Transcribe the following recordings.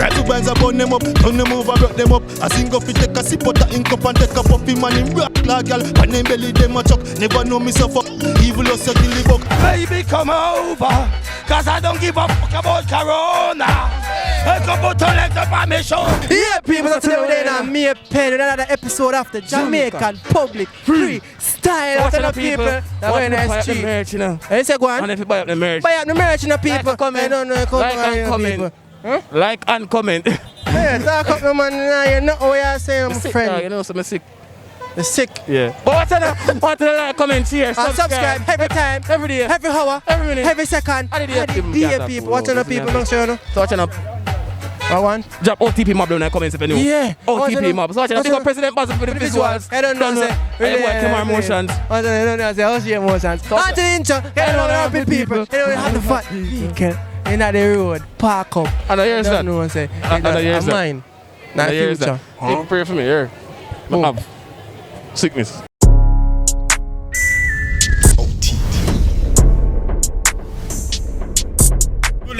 Try to buy a burn them up, turn them over, rock them up. I sing up, take a sip out of ink up and take a puffy man in rock like girl. And then belly them a chuck, never know me suffer. Evil us a kill the buck. Baby come over, cause I don't give a fuck about Corona. I come out to let the permission. Yeah, people, so today we're in a pen with another episode of the Jamaican Public Freestyle. What's up, people? We're in the street. Merch, you know. You say go on? And if you buy up the merch. Buy up the merch, you know, people. Like, comment. I don't know, like and comment. Huh? Like and comment. Yeah, talk up the man, you know what you're saying, my Sick, friend. you know, so I'm sick. You're sick. Yeah. But what's the like, comment, share, subscribe every time, every day, every hour, every minute, every second. Every day, people. What's on the people, don't you know? So watching up. What one? Drop OTP MOB down in the comments if you know. Yeah. OTP MOB. So watching up. Pr3zid3nt Bazzle for the visuals. I don't know. Kemar Motionz. I don't know. Oshane Motionz. On to the intro. I don't know the people. You know how the fat vehicle in the road. Park up. I don't hear that. I don't know what I'm saying. It's mine. Not future. Take prayer for me here. I have sickness.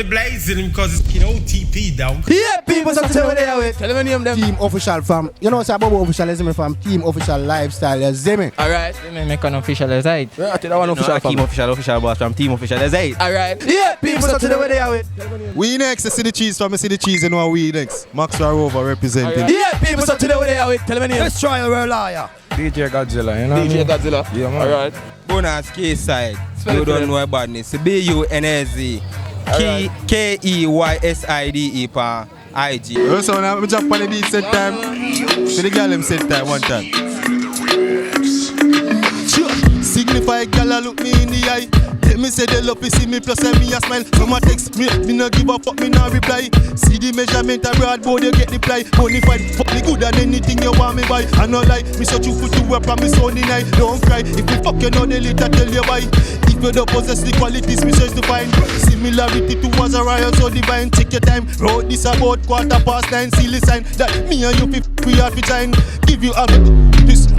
Blazing because it's OTP down. Yeah, people, so tell me they are Tell me name them. Team official from, you know, say about official is me from Team Official Lifestyle, you see me? Alright. Me make an official as right. Yeah, I think that one official from. Team official boss from Team official as right. Alright. Yeah, people, so tell me they are We next, I see the cheese from, I see the cheese, you know we next. Max Rahovah representing. Yeah, people, so tell me they are Tell me name. Let's try a liar. DJ Godzilla, you know. DJ Godzilla. Yeah, man. Alright. Bunaz, keyside. Spell You it for don't them. know about this. BUNZ. KEYSIDE for IG. So now I'm jump on the beat set time. See the girl them set time one time. Signify girl look me in the eye. Tell me say they love to see me plus send me a smile. Some a text me no give a fuck, me no reply. See the measurement a broadboard, you get the ply. Bonafide, fuck me good than anything you want me buy. I no lie, me so you put to work and me so deny. Don't cry, if you fuck you know the later tell you why. If you don't possess the qualities, me search to find. Similarity to was a riot so divine. Take your time, wrote this about 9:15. See the sign that me and you we have to shine. Give you a this.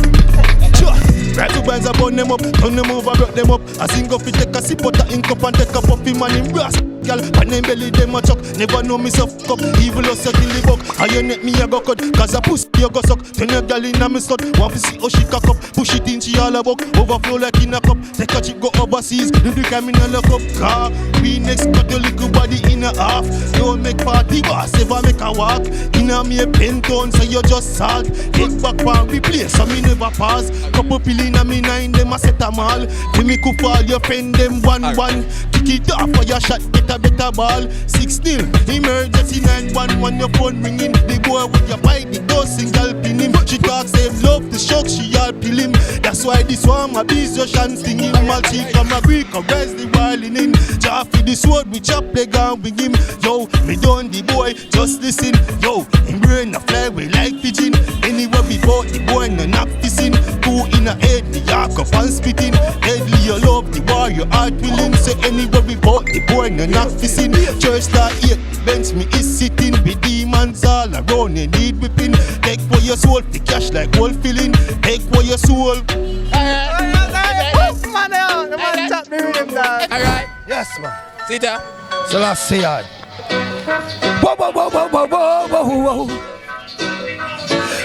Try to buy a burn them up, turn them over, rock them up. I sing up, take a sip out of ink up and take a puffy man in brass. Girl, and then belly them a chuck. Never know me suck up. Evil us a kill the buck. I you net me a go cut. Cause a pussy you go suck. Turn your girl in a me slut. Want to see how she cock up. Push it in she all a buck. Overflow like in a cup. Take a chip go overseas. Do the criminal lock up. Car we next cut your little body in a half. Don't make party boss ever make a walk. In a me a pen tone so you just salt. Take back pan we play so me never pass. Couple pill in a me nine them a set a mall. When me could fall your friend them 1-1. Kick it off for your shot. A better ball, 6-0. Emergency 911, your phone ringing. The boy with your bike, the ghost single pin him. She talk save love, the shock she all pill him. That's why this one my beast Oshane stinging. My cheek from a Greek, arrest the wilding in. Jaffy the sword, we chop the gun with him. Yo, me done the boy, just listen. Yo, him brain a fly way like pigeon. Anywhere we go, the boy no knock kissing. Two in a head, the yak up and spitting. Deadly your love, the boy your heart willing. Say anywhere we go, the boy no knock kissing. Church star 8, the bench me is sitting. Be demons all around, you need whipping. Take for your soul, the cash like gold filling. Take for your soul. Alright. Yes, man. Sit down. So let's see it. Whoa, whoa, whoa, whoa, whoa, whoa, whoa, whoa.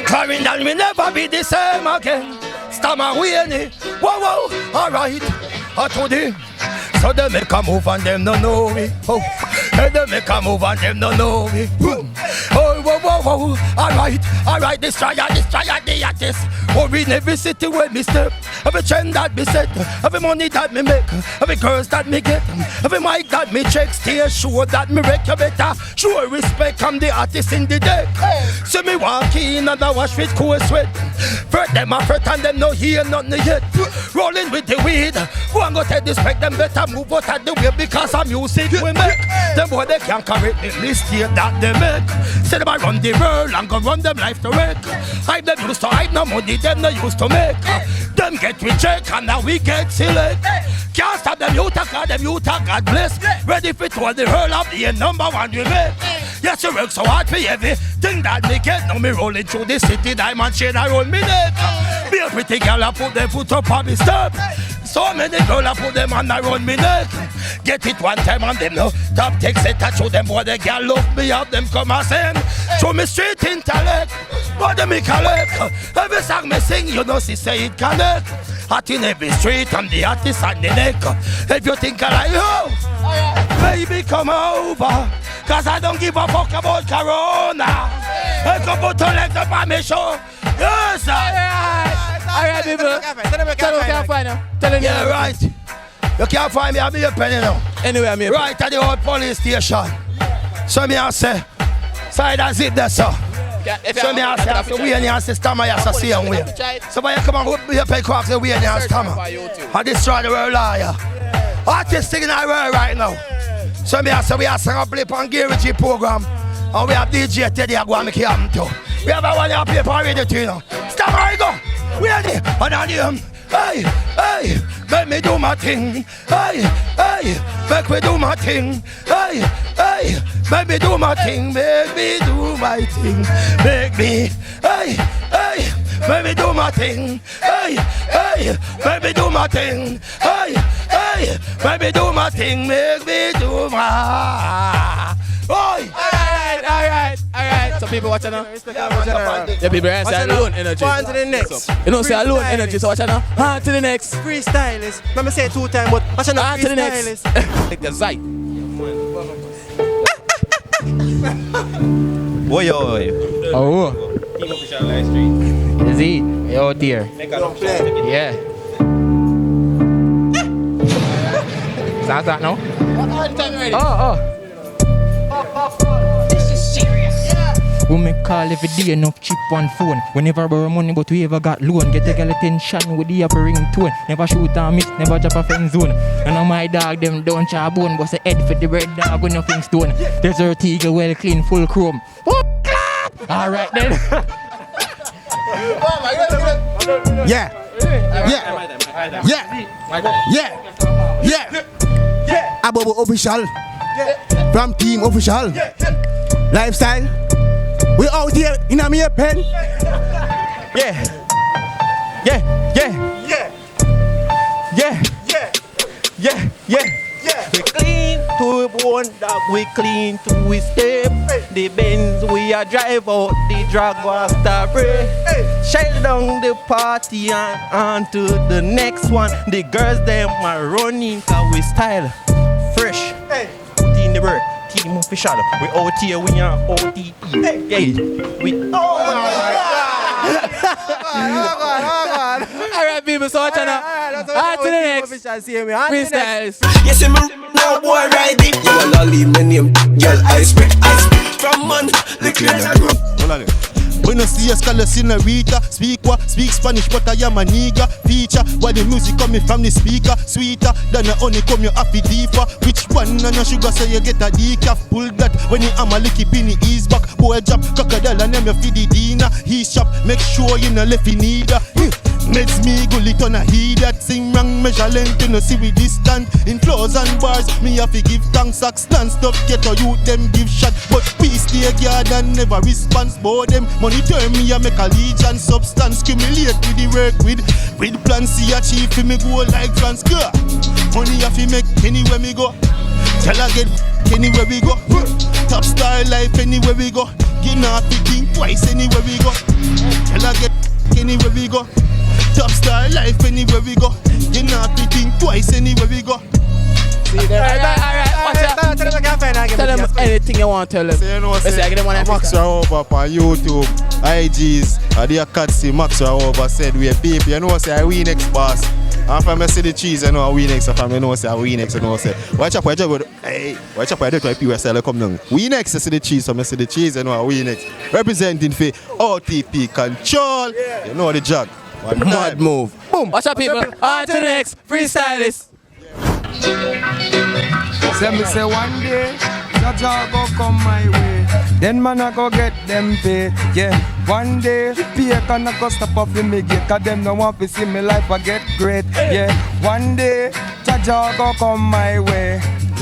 Carrying down, we never be the same again. Stammer Winnie. Whoa, whoa, alright. I told him. So they make a move and them don't know me. Oh, they make a move and them don't know me. Boom. Oh, whoa, whoa, whoa. Alright, destroyer, the artist. Oh, in every city where me step. Every trend that me set. Every money that me make. Every girls that me get. Every mic that me check. Stay sure that me wreck you better. Show respect, I'm the artist in the deck. See me walk in and I wash with cool sweat. Fret them a fret and them no hear nothing yet. Rolling with the weed. One go take this respect them better. Move out of the way because of music we make. Them boy they can't correct the mistake that they make. Say them I run the world and go run them life to wreck. I them used to hide no money them they used to make. Them get we check and now we get select. Can't stop them youth God, them youth God bless. Ready for all the world of the #1 we make. Yes you work so hard for everything that me get. Now me rolling through the city diamond chain I roll me neck. Be a pretty girl I put them foot up on me step. So many girls I put them on around me neck. Get it one time on them no. Top takes it, I show them boy the girl love me up them come and sing. Show me street intellect, but them me collect. Every song me sing, you know she say it connect. Hot in every street, I'm the artist on the neck. If you think I like you, baby come over. Cause I don't give a fuck about Corona. I come put your legs up on me show. Yes sir. Alright people, tell them we can't find them. Tell them yeah right. You can't find me, I'll be a penny now. Anyway, I'm here. Right at the old police station. So me I say, side and zip there sir. So me I say, we and you stammer, you say see and wait. So when you come and whip me up and crack the way and you stammer. I destroy the world liar. Artists singing our world right now. So me I say, we are singing a blip on Gary program. And we have DJ Teddy I go and make it happen too. We have a one year paper ready to you know. Stammer I go. We are there. And I do hey, hey, make me do my thing. Hey, hey, make me do my thing. Hey, hey, make me do my thing. Make me do my thing. Make me, hey, hey, make me do my thing. Hey, hey, make me do my thing. Hey, hey, make me do my thing. Make me do my. Oi! Alright. Some people watching now. Yeah, people are saying alone energy. On to the next. You know, say alone energy, so watch now. On to the next. Freestylers. Let me say it 2 times, but watch now. On to the next. Take the Zite. Boy, Oh. Team Official Live Street. Is he? You're out there. Yeah. Is that now? Oh. This is serious. Women call every day, enough cheap one phone. We never borrow money, but we ever got loan. Get a girl attention with the upper ringtone. Never shoot and miss, never drop a friend zone. None of my dog, them don't char bone. Bust a head for the red dog with nothing stone. Desert eagle, well clean, full chrome. Alright then. Yeah. Abobo official. From Team Official. Lifestyle. We out here in a mere pen. We clean to a bone, dog. We clean to a step. The Benz we a drive out, the drag was start break. Shut down the party and on to the next one. The girls them are running 'cause we style fresh. Put in the work. Team Official. We out here, we are OTP. We. Oh God. Alright, people, so watch now. On to the next. Freestyles. Yes, I'm now boy ride it. You wanna leave my name, girl. I spit from man. The cleaner. When I see a scholar senorita, speak Spanish, but I am a nigga. Feature, while the music coming from the speaker, sweeter than a honey come your happy deeper. Which one and no sugar so you get a decaf? Pull that when you am a licky penny ease back. Boy drop crocodile and them you feed the dinner. He's shop, make sure you no left in neither. Meds me go lit on a heat that sing wrong measure length you know see we distant. In floors and bars, me have to give thanks. Stand stuff get or you them give shot. But peace stay guard and never response. Boy them money turn me a make a legion substance. Cumulate with the work with plans see achieve for me go like France. Girl, money have to make anywhere me go. Tell her get anywhere we go. Top style life anywhere we go. Get not to think twice anywhere we go. Tell her get anywhere we go. Top style life anywhere we go. You not to think twice anywhere we go. See them. Alright. Tell them anything you want to tell them. So you know what I get them on Max Rahovah on YouTube, IGs, the Akatsi Max Rahovah said we are people. You know say I win next boss. And if I see the cheese, I know I win next. If I know say I win next, I know say watch up, hey, watch up, I do try people sell come down. We next I see the cheese, so I see the cheese, I know I win next. Representing for OTP Control. You know the jug. Mad move. Boom. Watch up, people. On to the next. Freestylers. Say one day, that all go come my way. Then man I go get them paid. Yeah, one day, pay can I go stop off in me gate. 'Cause them no want to see me life I get great. Yeah, one day, that all go come my way.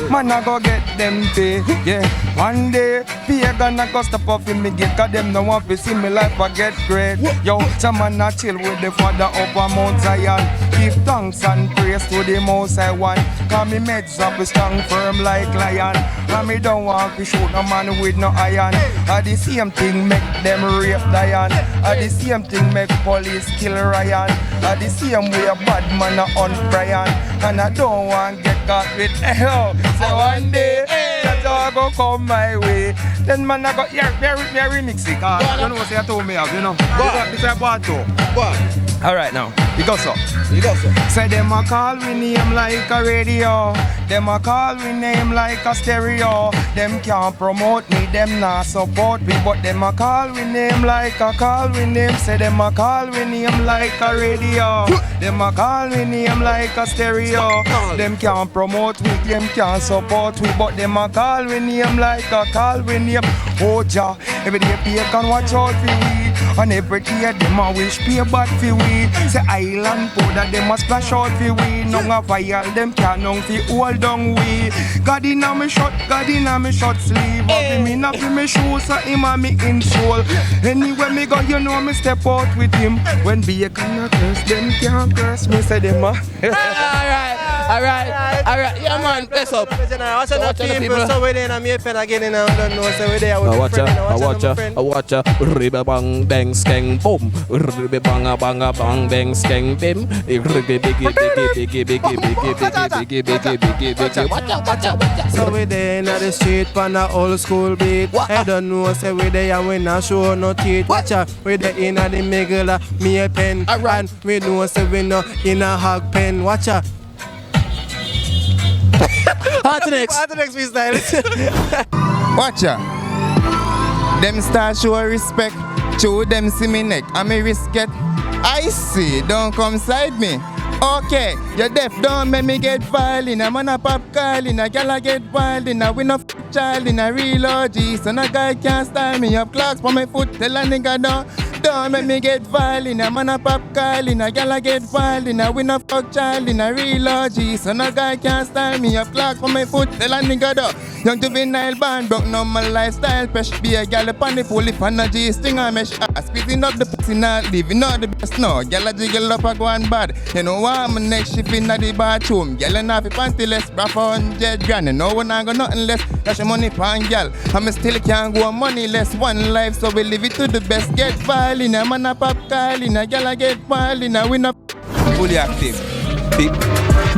Man I go get them pay. Yeah, one day fear gonna go stop off in me get. Cause them no want to see me life I get great. Yo, some man a chill with the father up on Mount Zion. Give thanks and praise to the most I want. Cause me meds up strong firm like lion. And me don't want to shoot no man with no iron. The same thing make them rape Diane. The same thing make police kill Ryan. The same way a bad man a hunt Brian. And I don't want to get caught with hell. So one day, that's how I go come my way. Then man I go, yeah, very remix it. You know what I told me of, you know. This is a bad too. Alright now, you go so. Say them a call we name like a radio. Them a call we name like a stereo. Them can't promote me, them not support me. But them a call we name like a call we name. Say them a call we name like a radio. Them a call we name like a stereo. Them can't promote me, them can't support me. But them a call we name like a call we name. Oh Jah, every day pay can watch out for we. And every day them a wish pay bad for we. Say island powder them a splash out for we. None a fire them can't none fi hold down we. God inna me short sleeve. Up me inna fi me shoes so him a me insole. Anywhere me go you know me step out with him. When bacon a curse them can't curse me say them a. Alright, yeah man, bless up. Watch out the people, so we there and me pen again and I don't know, so we there with my friend. Watch out, ribba bang bang skeng boom, ribba banga banga bang bang skeng bim, ribba biggie. Watch out. So we there in the street pan the old school beat. I don't know, say we there and we not show no teeth. Watch out, we there in the middle of me a pen, and we know say we no in a hog pen. Watch out. On to next freestyle. Watch ya. Them start show respect. Show them see me neck. And me risk it. I see. Don't come side me. Okay, you deaf don't make me get violent. A man a pop calling, a gal a get wild. In a win a child in a real OG. So no guy can't style me. Have clocks for my foot. Tell a nigga don't make me get violent. A man a pop calling, a gal a get wild. In a win a fuck child in a real OG. So no guy can't style me. Have clocks for my foot. Tell a nigga young juvenile band broke normal lifestyle. Fresh be a gal upon the pool if a G sting a mesh. Squeezing up the pussy not living not the best no. Gal a jiggle up a go on bad. You know why my next shift in the bathroom. Gal and half a panty less. Bra for 100 grand. And no one I got nothing less. Cash your money pan gal. And me still can't go on money less. One life so we live it to the best. Get violin. A man a pop calling. A gal a get violin. A win up. Fully active. Big.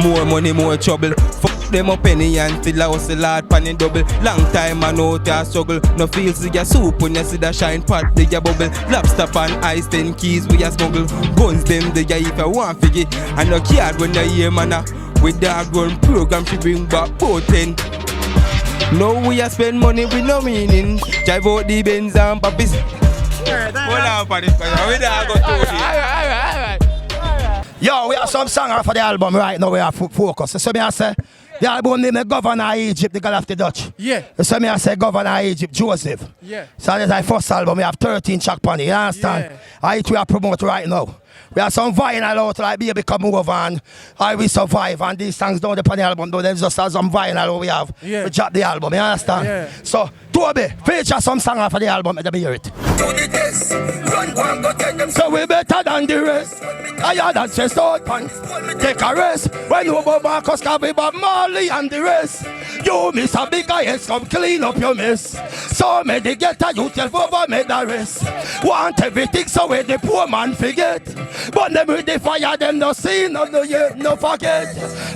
More money, more trouble. Fuck them up penny and fill house the lad pan in double. Long time I know they struggle. No feels the soup when you see the shine pot they a bubble. Lobster pan ice 10 keys we a smuggle. Guns them they a if I want figgy. And no card when they hear man with dog run program she bring back potent. No we a spend money with no meaning. Drive out the Benz and puppies. Hold on for this question. We there go to Alright. Yo, we have some song for the album right now. We have focus. So me I say, the album name the Governor of Egypt, the girl of the Dutch. Yeah. So me I say Governor of Egypt, Joseph. Yeah. So that's our first album. We have 13 track on it. You understand? Yeah. We are promote right now. We have some vinyl out like Baby Come Over and I Will Survive and these songs don't depend on the album though. There's just some vinyl we have. Yeah. We drop the album, you understand? Yeah. So Toby, feature some song for the album, let me hear it. So we better than the rest. I had that chest out pan. Take a rest. When you go Marcus Cabby, Bob Marley and the rest. You miss a big guy, come clean up your mess. So may they get a you tell over me the rest. Want everything so where the poor man forget. But them with the fire, them no see, no yet, no forget.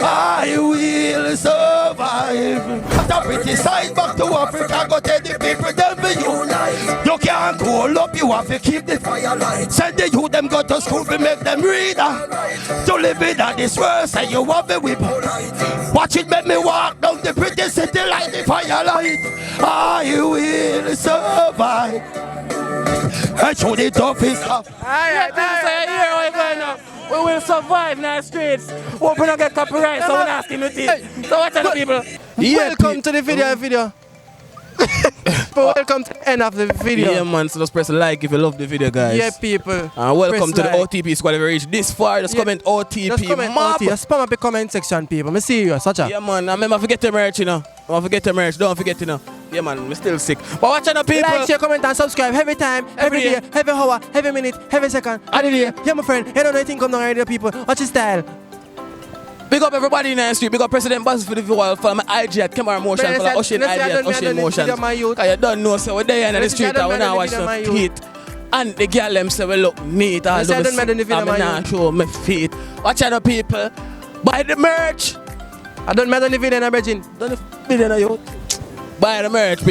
I will survive. After pretty side back to Africa, go tell the people them be unite. You can't cool up, you have to keep the fire light. Send the youth them go to school, we make them read. To live in this world, say you have the whip. Watch it, make me walk down the pretty city like the fire light. I will survive. I show the toughest stuff. We will survive in the streets. Hope we don't get copyright, so we're asking the team. So watch out the people. Welcome to the video. Welcome to the end of the video. Yeah, man. So just press like if you love the video, guys. Yeah, people. And welcome to like. the OTP squad. If you reach this far, just comment OTP Just comment mob. OT. Just spam up the comment section, people. Me see you, such a. Yeah, man. And remember, forget the merch, you know. Don't forget the merch. Don't forget, you know. Yeah, man. I'm still sick. But watch out, people. Like, share, comment, and subscribe every time, every day, every hour, every minute, every second. Of the day. Yeah, my friend. You don't know anything come down here, people. Watch your style. Big up everybody in the street. Big up Pr3zid3nt Bazzle for the view. Follow my IG at Kemar Motionz. Follow Oshane IG at Oshane Motionz. Because you don't know, so we're there in the street and we now watch some heat. And the girl them say we look neat. I don't know show my feet. Watch out, people. Buy the merch. I don't matter the video in a virgin. Don't the video in a youth. Buy the merch, baby.